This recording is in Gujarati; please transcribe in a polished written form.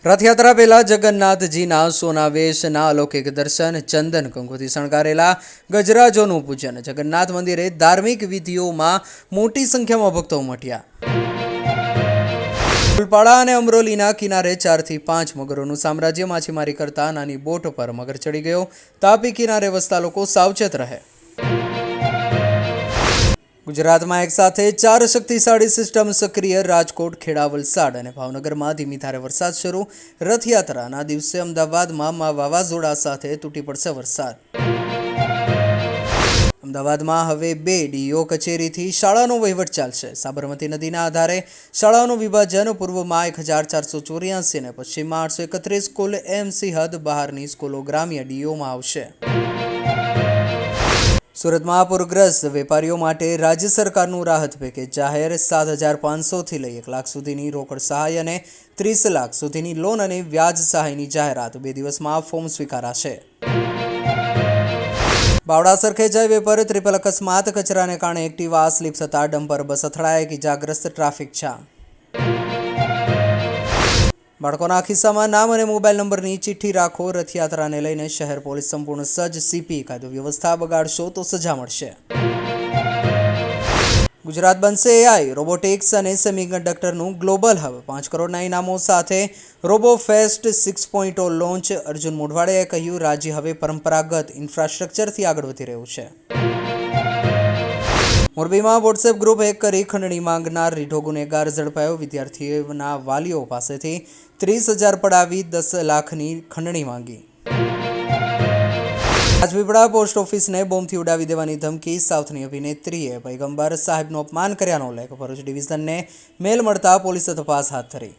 રથયાત્રા પહેલા જગન્નાથજીના સોનાવેશના અલૌકિક દર્શન, ચંદન કંકુથી શણગારેલા ગજરાજોનું પૂજન, જગન્નાથ મંદિરે ધાર્મિક વિધિઓમાં મોટી સંખ્યામાં ભક્તો ઉમટ્યા. ફૂલપાડા અને અમરોલીના કિનારે 4 થી 5 મગરોનું સામ્રાજ્ય. માછીમારી કરતા નાની બોટ પર મગર ચડી ગયો. તાપી કિનારે વસતા લોકો સાવચેત રહે. ગુજરાતમાં એક સાથે 4 શક્તિશાળી સિસ્ટમ સક્રિય. રાજકોટ, ખેડા, વલસાડ અને ભાવનગરમાં ધીમી ધારે વરસાદ શરૂ. રથયાત્રાના દિવસે અમદાવાદમાં વાવાઝોડા સાથે તૂટી પડશે વરસાદ. અમદાવાદમાં હવે 2 ડીઓ કચેરીથી શાળાનો વહીવટ ચાલશે. સાબરમતી નદીના આધારે શાળાઓનું વિભાજન. પૂર્વમાં 1484 અને પશ્ચિમમાં 831. કુલ એમસી હદ બહારની સ્કૂલો ગ્રામ્ય ડીઓમાં આવશે. સુરતમાં પૂરગ્રસ્ત વેપારીઓ માટે રાજ્ય સરકારનું રાહત પેકેજ જાહેર. 7,500 થી લઈ 1 લાખ સુધીની રોકડ સહાય અને 30 લાખ સુધીની લોન અને વ્યાજ સહાયની જાહેરાત. 2 દિવસમાં ફોર્મ સ્વીકારાશે. બાવળા સરખેજ હાઈવે પર ટ્રિપલ અકસ્માત. કચરાને કારણે એક્ટિવા સ્લીપ થતાં ડમ્પર બસ અથડાઈ. ઇજાગ્રસ્ત ટ્રાફિક જામ. બાળકોના ખિસ્સામાં નામ અને મોબાઈલ નંબરની ચિઠ્ઠી રાખો. રથયાત્રાને લઈને શહેર પોલીસ સંપૂર્ણ સજ્જ. સીપી કાયદો વ્યવસ્થા બગાડશો તો સજા મળશે. ગુજરાત બનશે એઆઈ, રોબોટિક્સ અને સેમિકન્ડક્ટરનું ગ્લોબલ હબ. 5 કરોડના ઇનામો સાથે રોબોફેસ્ટ 6.0 લોન્ચ. અર્જુન મોઢવાડિયાએ કહ્યું, રાજ્ય હવે પરંપરાગત ઇન્ફ્રાસ્ટ્રક્ચરથી આગળ વધી રહ્યું છે. મોરબીમાં વોટ્સએપ ગ્રુપ હેક કરી ખંડણી માંગનાર રીઢો ગુનેગાર ઝડપાયો. વિદ્યાર્થીઓના વાલીઓ પાસેથી 30,000 પડાવી 10 લાખની ખંડણી માંગી. રાજપીપળા પોસ્ટ ઓફિસને બોમ્બથી ઉડાવી દેવાની ધમકી. સાઉથની અભિનેત્રીએ પૈગંબર સાહેબનું અપમાન કર્યાનો ઉલ્લેખ. ભરૂચ ડિવિઝનને મેલ મળતા પોલીસે તપાસ હાથ ધરી.